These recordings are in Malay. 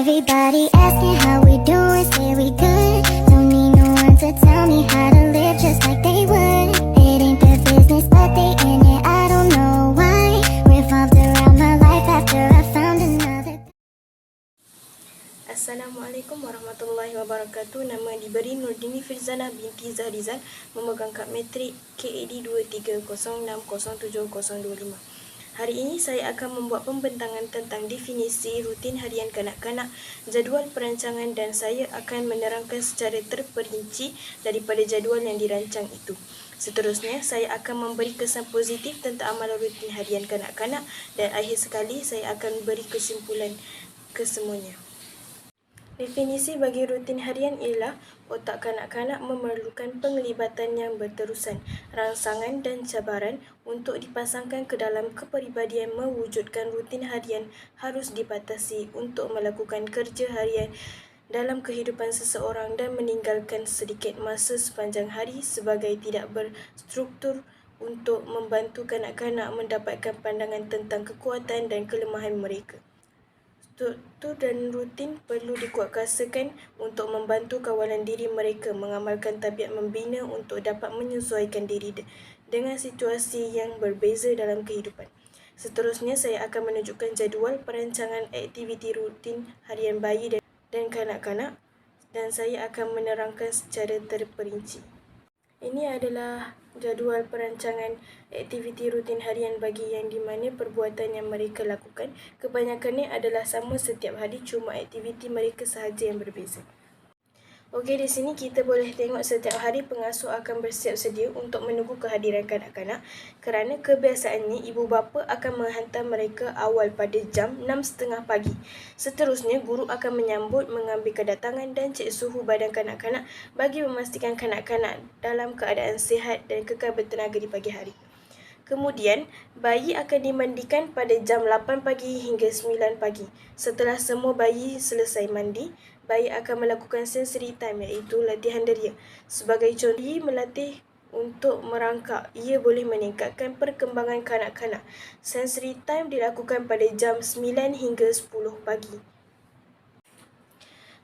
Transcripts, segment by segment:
Everybody asking how we doing, say we good. Don't need no one to tell me how to live just like they would. It ain't their business, but they in it, I don't know why. Revolved around my life after I found another. Assalamualaikum warahmatullahi wabarakatuh. Nama diberi Nurdini Firzana binti Zahrizan, memegang kad matrik KAD 23060725. Hari ini saya akan membuat pembentangan tentang definisi rutin harian kanak-kanak, jadual perancangan, dan saya akan menerangkan secara terperinci daripada jadual yang dirancang itu. Seterusnya, saya akan memberi kesan positif tentang amalan rutin harian kanak-kanak, dan akhir sekali saya akan beri kesimpulan kesemuanya. Definisi bagi rutin harian ialah otak kanak-kanak memerlukan penglibatan yang berterusan, rangsangan dan cabaran untuk dipasangkan ke dalam kepribadian. Mewujudkan rutin harian harus dibatasi untuk melakukan kerja harian dalam kehidupan seseorang dan meninggalkan sedikit masa sepanjang hari sebagai tidak berstruktur untuk membantu kanak-kanak mendapatkan pandangan tentang kekuatan dan kelemahan mereka. Struktur dan rutin perlu dikuatkuasakan untuk membantu kawalan diri mereka mengamalkan tabiat membina untuk dapat menyesuaikan diri dengan situasi yang berbeza dalam kehidupan. Seterusnya, saya akan menunjukkan jadual perancangan aktiviti rutin harian bayi dan kanak-kanak, dan saya akan menerangkan secara terperinci. Ini adalah jadual perancangan aktiviti rutin harian bagi yang di mana perbuatan yang mereka lakukan kebanyakannya adalah sama setiap hari, cuma aktiviti mereka sahaja yang berbeza. Okey, di sini kita boleh tengok setiap hari pengasuh akan bersiap sedia untuk menunggu kehadiran kanak-kanak kerana kebiasaannya ibu bapa akan menghantar mereka awal pada jam 6.30 pagi. Seterusnya, guru akan menyambut, mengambil kedatangan dan cek suhu badan kanak-kanak bagi memastikan kanak-kanak dalam keadaan sihat dan kekal bertenaga di pagi hari. Kemudian, bayi akan dimandikan pada jam 8 pagi hingga 9 pagi. Setelah semua bayi selesai mandi, bayi akan melakukan sensory time iaitu latihan deria. Sebagai contoh, melatih untuk merangkak. Ia boleh meningkatkan perkembangan kanak-kanak. Sensory time dilakukan pada jam 9 hingga 10 pagi.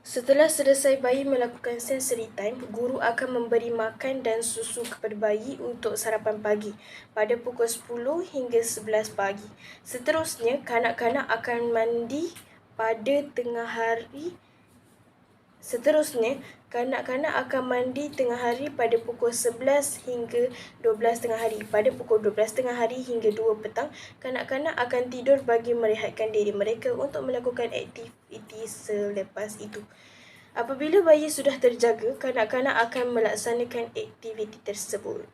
Setelah selesai bayi melakukan sensory time, guru akan memberi makan dan susu kepada bayi untuk sarapan pagi pada pukul 10 hingga 11 pagi. Seterusnya, kanak-kanak akan mandi pada tengah hari. Tengah hari pada pukul 11 hingga 12 tengah hari. Pada pukul 12 tengah hari hingga 2 petang, kanak-kanak akan tidur bagi merehatkan diri mereka untuk melakukan aktiviti selepas itu. Apabila bayi sudah terjaga, kanak-kanak akan melaksanakan aktiviti tersebut.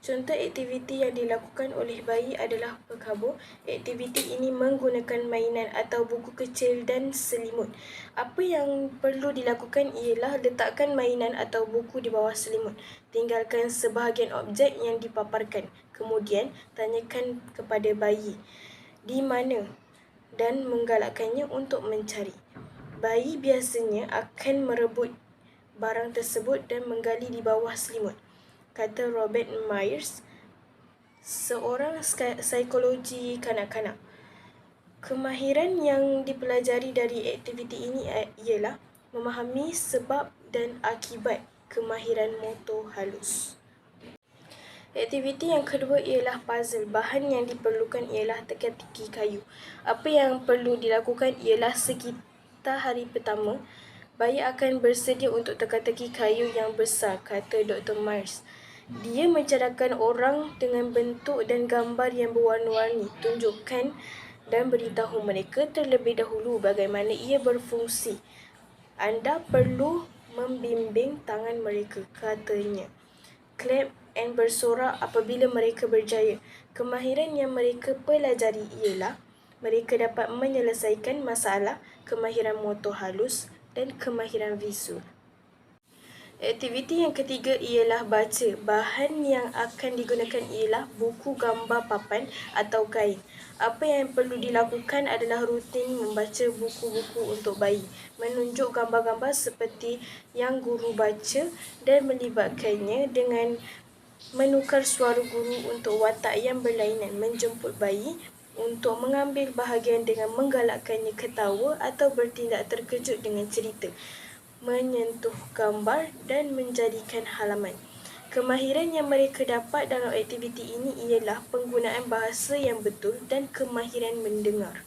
Contoh aktiviti yang dilakukan oleh bayi adalah berkabur. Aktiviti ini menggunakan mainan atau buku kecil dan selimut. Apa yang perlu dilakukan ialah letakkan mainan atau buku di bawah selimut. Tinggalkan sebahagian objek yang dipaparkan. Kemudian, tanyakan kepada bayi di mana dan menggalakkannya untuk mencari. Bayi biasanya akan merebut barang tersebut dan menggali di bawah selimut, kata Robert Myers, seorang psikologi kanak-kanak. Kemahiran yang dipelajari dari aktiviti ini ialah memahami sebab dan akibat kemahiran motor halus. Aktiviti yang kedua ialah puzzle. Bahan yang diperlukan ialah teka-teki kayu. Apa yang perlu dilakukan ialah sekitar hari pertama, bayi akan bersedia untuk teka-teki kayu yang besar, kata Dr. Myers. Dia mencadangkan orang dengan bentuk dan gambar yang berwarna-warni. Tunjukkan dan beritahu mereka terlebih dahulu bagaimana ia berfungsi. Anda perlu membimbing tangan mereka, katanya. Clap and bersorak apabila mereka berjaya. Kemahiran yang mereka pelajari ialah mereka dapat menyelesaikan masalah, kemahiran motor halus dan kemahiran visual. Aktiviti yang ketiga ialah baca. Bahan yang akan digunakan ialah buku gambar papan atau kain. Apa yang perlu dilakukan adalah rutin membaca buku-buku untuk bayi, menunjuk gambar-gambar seperti yang guru baca dan melibatkannya dengan menukar suara guru untuk watak yang berlainan, menjemput bayi untuk mengambil bahagian dengan menggalakkannya ketawa atau bertindak terkejut dengan cerita, menyentuh gambar dan menjadikan halaman. Kemahiran yang mereka dapat dalam aktiviti ini ialah penggunaan bahasa yang betul dan kemahiran mendengar.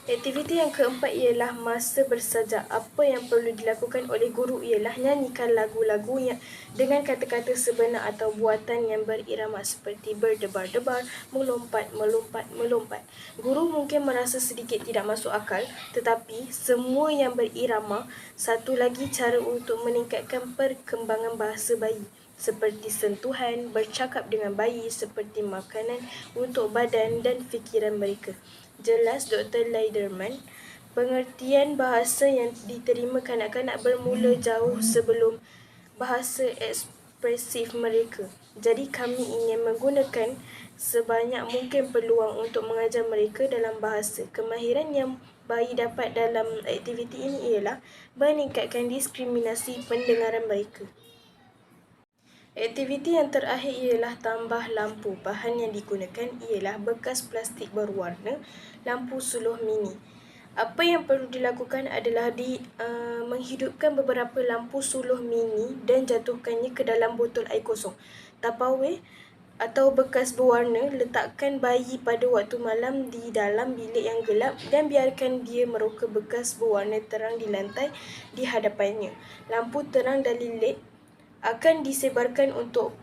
Aktiviti yang keempat ialah masa bersajak. Apa yang perlu dilakukan oleh guru ialah nyanyikan lagu-lagu yang dengan kata-kata sebenar atau buatan yang berirama seperti berdebar-debar, melompat, melompat, melompat. Guru mungkin merasa sedikit tidak masuk akal, tetapi semua yang berirama. Satu lagi cara untuk meningkatkan perkembangan bahasa bayi, seperti sentuhan, bercakap dengan bayi, seperti makanan untuk badan dan fikiran mereka. Jelas Dr. Leiderman, pengertian bahasa yang diterima kanak-kanak bermula jauh sebelum bahasa ekspresif mereka. Jadi kami ingin menggunakan sebanyak mungkin peluang untuk mengajar mereka dalam bahasa. Kemahiran yang bayi dapat dalam aktiviti ini ialah meningkatkan diskriminasi pendengaran mereka. Aktiviti yang terakhir ialah tambah lampu. Bahan yang digunakan ialah bekas plastik berwarna, lampu suluh mini. Apa yang perlu dilakukan adalah menghidupkan beberapa lampu suluh mini dan jatuhkannya ke dalam botol air kosong. Tupperware atau bekas berwarna, letakkan bayi pada waktu malam di dalam bilik yang gelap dan biarkan dia meroka bekas berwarna terang di lantai di hadapannya. Lampu terang dari LED akan disebarkan untuk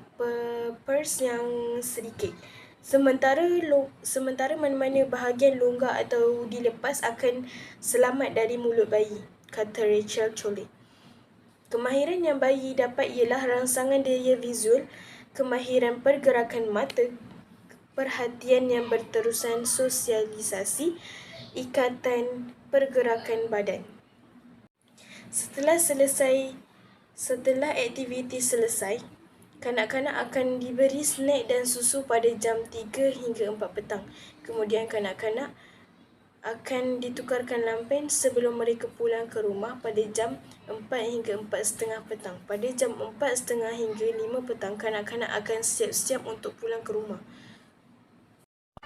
pers yang sedikit. Sementara mana-mana bahagian longgar atau dilepas akan selamat dari mulut bayi, kata Rachel Cholet. Kemahiran yang bayi dapat ialah rangsangan daya visual, kemahiran pergerakan mata, perhatian yang berterusan, sosialisasi, ikatan pergerakan badan. Setelah aktiviti selesai, kanak-kanak akan diberi snack dan susu pada jam 3 hingga 4 petang. Kemudian kanak-kanak akan ditukarkan lampen sebelum mereka pulang ke rumah pada jam 4 hingga 4:30 petang. Pada jam 4:30 hingga 5 petang, kanak-kanak akan siap-siap untuk pulang ke rumah.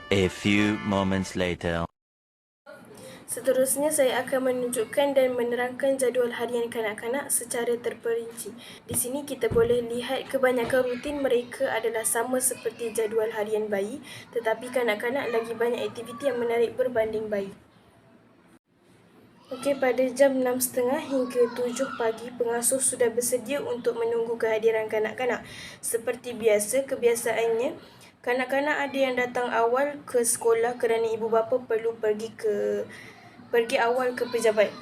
A few moments later. Seterusnya, saya akan menunjukkan dan menerangkan jadual harian kanak-kanak secara terperinci. Di sini kita boleh lihat kebanyakan rutin mereka adalah sama seperti jadual harian bayi, tetapi kanak-kanak lagi banyak aktiviti yang menarik berbanding bayi. Okey, pada jam 6:30 hingga 7 pagi, pengasuh sudah bersedia untuk menunggu kehadiran kanak-kanak. Seperti biasa, kebiasaannya, kanak-kanak ada yang datang awal ke sekolah kerana ibu bapa perlu pergi awal ke pejabat.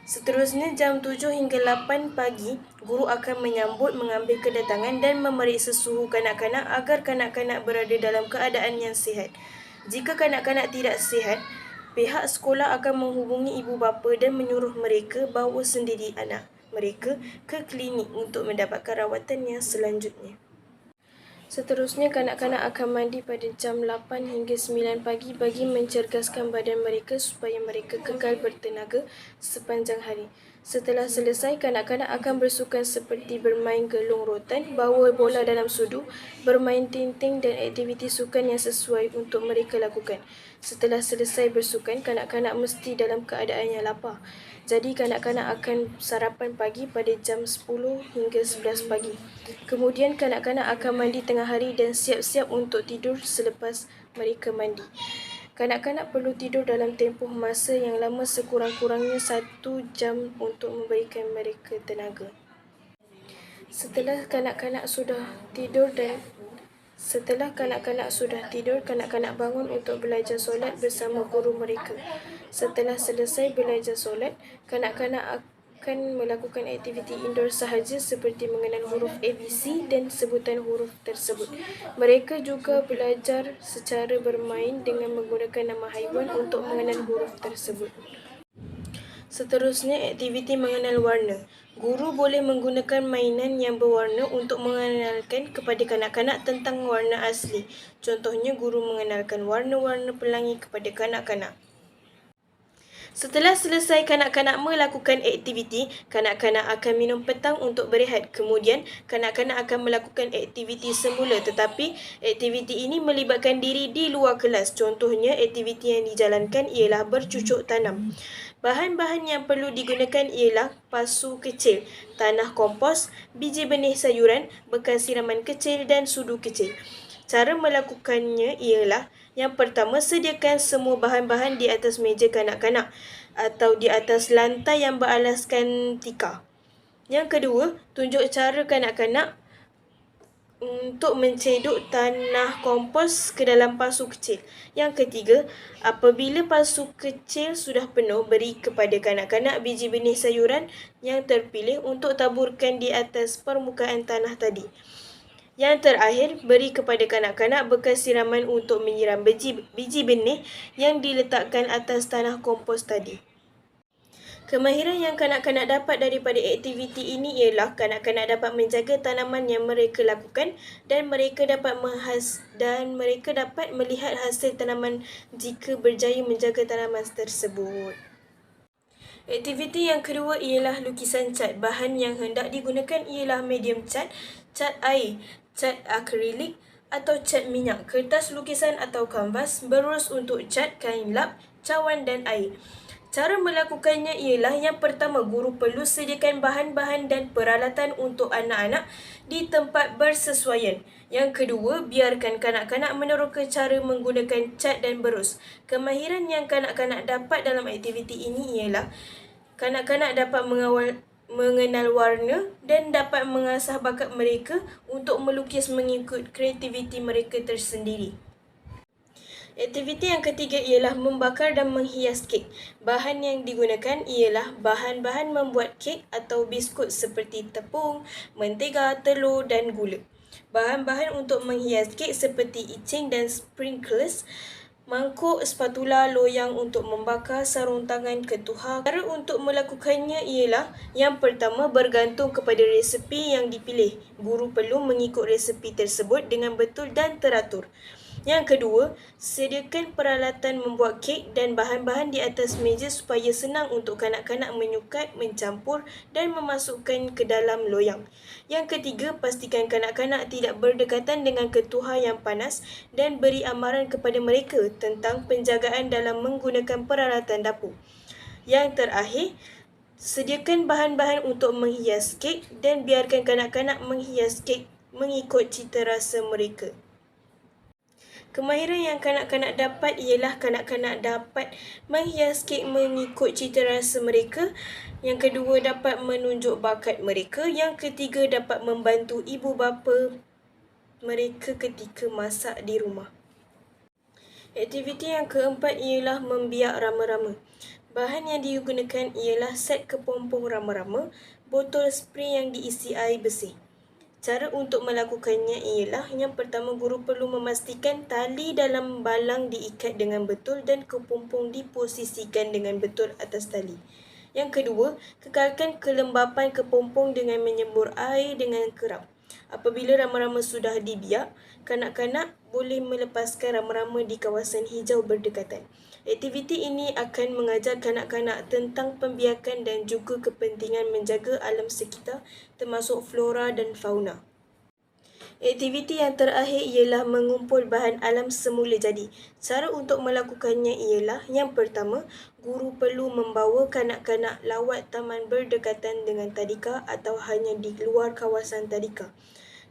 Seterusnya, jam 7 hingga 8 pagi, guru akan menyambut, mengambil kedatangan dan memeriksa suhu kanak-kanak agar kanak-kanak berada dalam keadaan yang sihat. Jika kanak-kanak tidak sihat, pihak sekolah akan menghubungi ibu bapa dan menyuruh mereka bawa sendiri anak mereka ke klinik untuk mendapatkan rawatan yang selanjutnya. Seterusnya, kanak-kanak akan mandi pada jam 8 hingga 9 pagi bagi mencerdaskan badan mereka supaya mereka kekal bertenaga sepanjang hari. Setelah selesai, kanak-kanak akan bersukan seperti bermain gelung rotan, bawa bola dalam sudu, bermain tinting dan aktiviti sukan yang sesuai untuk mereka lakukan. Setelah selesai bersukan, kanak-kanak mesti dalam keadaan yang lapar. Jadi kanak-kanak akan sarapan pagi pada jam 10 hingga 11 pagi. Kemudian kanak-kanak akan mandi tengah hari dan siap-siap untuk tidur selepas mereka mandi. Kanak-kanak perlu tidur dalam tempoh masa yang lama, sekurang-kurangnya 1 jam untuk memberikan mereka tenaga. Setelah kanak-kanak sudah tidur, kanak-kanak bangun untuk belajar solat bersama guru mereka. Setelah selesai belajar solat, kanak-kanak akan melakukan aktiviti indoor sahaja seperti mengenal huruf ABC dan sebutan huruf tersebut. Mereka juga belajar secara bermain dengan menggunakan nama haiwan untuk mengenal huruf tersebut. Seterusnya, aktiviti mengenal warna. Guru boleh menggunakan mainan yang berwarna untuk mengenalkan kepada kanak-kanak tentang warna asli. Contohnya, guru mengenalkan warna-warna pelangi kepada kanak-kanak. Setelah selesai kanak-kanak melakukan aktiviti, kanak-kanak akan minum petang untuk berehat. Kemudian, kanak-kanak akan melakukan aktiviti semula tetapi aktiviti ini melibatkan diri di luar kelas. Contohnya, aktiviti yang dijalankan ialah bercucuk tanam. Bahan-bahan yang perlu digunakan ialah pasu kecil, tanah kompos, biji benih sayuran, bekas siraman kecil dan sudu kecil. Cara melakukannya ialah yang pertama, sediakan semua bahan-bahan di atas meja kanak-kanak atau di atas lantai yang beralaskan tikar. Yang kedua, tunjuk cara kanak-kanak untuk menceduk tanah kompos ke dalam pasu kecil. Yang ketiga, apabila pasu kecil sudah penuh, beri kepada kanak-kanak biji benih sayuran yang terpilih untuk taburkan di atas permukaan tanah tadi. Yang terakhir, beri kepada kanak-kanak bekas siraman untuk menyiram biji benih yang diletakkan atas tanah kompos tadi. Kemahiran yang kanak-kanak dapat daripada aktiviti ini ialah kanak-kanak dapat menjaga tanaman yang mereka lakukan dan mereka dapat melihat hasil tanaman jika berjaya menjaga tanaman tersebut. Aktiviti yang kedua ialah lukisan cat. Bahan yang hendak digunakan ialah medium cat, cat air, cat akrilik atau cat minyak, kertas lukisan atau kanvas, berus untuk cat, kain lap, cawan dan air. Cara melakukannya ialah yang pertama, guru perlu sediakan bahan-bahan dan peralatan untuk anak-anak di tempat bersesuaian. Yang kedua, biarkan kanak-kanak meneroka cara menggunakan cat dan berus. Kemahiran yang kanak-kanak dapat dalam aktiviti ini ialah kanak-kanak dapat mengenal warna dan dapat mengasah bakat mereka untuk melukis mengikut kreativiti mereka tersendiri. Aktiviti yang ketiga ialah membakar dan menghias kek. Bahan yang digunakan ialah bahan-bahan membuat kek atau biskut seperti tepung, mentega, telur dan gula. Bahan-bahan untuk menghias kek seperti icing dan sprinkles, mangkuk, spatula, loyang untuk membakar, sarung tangan, ketuhar. Cara untuk melakukannya ialah yang pertama, bergantung kepada resepi yang dipilih. Guru perlu mengikut resepi tersebut dengan betul dan teratur. Yang kedua, sediakan peralatan membuat kek dan bahan-bahan di atas meja supaya senang untuk kanak-kanak menyukat, mencampur dan memasukkan ke dalam loyang. Yang ketiga, pastikan kanak-kanak tidak berdekatan dengan ketuhar yang panas dan beri amaran kepada mereka tentang penjagaan dalam menggunakan peralatan dapur. Yang terakhir, sediakan bahan-bahan untuk menghias kek dan biarkan kanak-kanak menghias kek mengikut cita rasa mereka. Kemahiran yang kanak-kanak dapat ialah kanak-kanak dapat menghias kek mengikut cita rasa mereka. Yang kedua, dapat menunjuk bakat mereka. Yang ketiga, dapat membantu ibu bapa mereka ketika masak di rumah. Aktiviti yang keempat ialah membiak rama-rama. Bahan yang digunakan ialah set kepompong rama-rama, botol spray yang diisi air bersih. Cara untuk melakukannya ialah yang pertama, guru perlu memastikan tali dalam balang diikat dengan betul dan kepompong diposisikan dengan betul atas tali. Yang kedua, kekalkan kelembapan kepompong dengan menyembur air dengan kerap. Apabila rama-rama sudah dibiak, kanak-kanak boleh melepaskan rama-rama di kawasan hijau berdekatan. Aktiviti ini akan mengajar kanak-kanak tentang pembiakan dan juga kepentingan menjaga alam sekitar termasuk flora dan fauna. Aktiviti yang terakhir ialah mengumpul bahan alam semula jadi. Cara untuk melakukannya ialah yang pertama, guru perlu membawa kanak-kanak lawat taman berdekatan dengan tadika atau hanya di luar kawasan tadika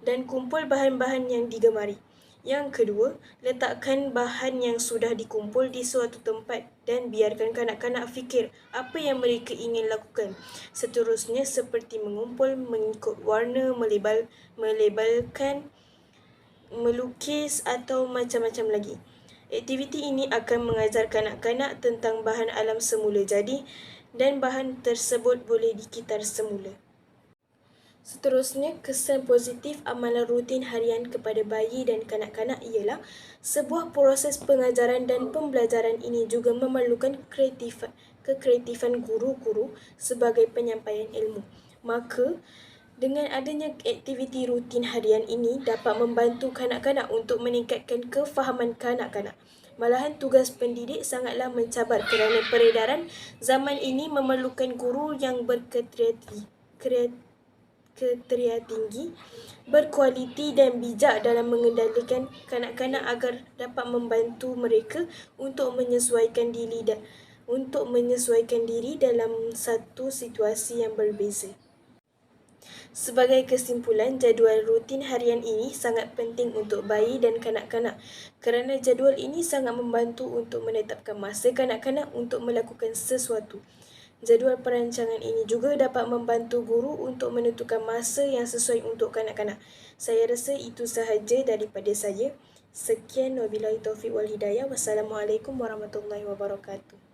dan kumpul bahan-bahan yang digemari. Yang kedua, letakkan bahan yang sudah dikumpul di suatu tempat dan biarkan kanak-kanak fikir apa yang mereka ingin lakukan. Seterusnya seperti mengumpul, mengikut warna, melabelkan, melukis atau macam-macam lagi. Aktiviti ini akan mengajar kanak-kanak tentang bahan alam semula jadi dan bahan tersebut boleh dikitar semula. Seterusnya, kesan positif amalan rutin harian kepada bayi dan kanak-kanak ialah sebuah proses pengajaran dan pembelajaran ini juga memerlukan kekreatifan guru-guru sebagai penyampaian ilmu. Maka, dengan adanya aktiviti rutin harian ini dapat membantu kanak-kanak untuk meningkatkan kefahaman kanak-kanak. Malahan tugas pendidik sangatlah mencabar kerana peredaran zaman ini memerlukan guru yang berkriteria tinggi, berkualiti dan bijak dalam mengendalikan kanak-kanak agar dapat membantu mereka untuk menyesuaikan diri dalam satu situasi yang berbeza. Sebagai kesimpulan, jadual rutin harian ini sangat penting untuk bayi dan kanak-kanak kerana jadual ini sangat membantu untuk menetapkan masa kanak-kanak untuk melakukan sesuatu. Jadual perancangan ini juga dapat membantu guru untuk menentukan masa yang sesuai untuk kanak-kanak. Saya rasa itu sahaja daripada saya. Sekian, wabillahi taufiq wal hidayah. Wassalamualaikum warahmatullahi wabarakatuh.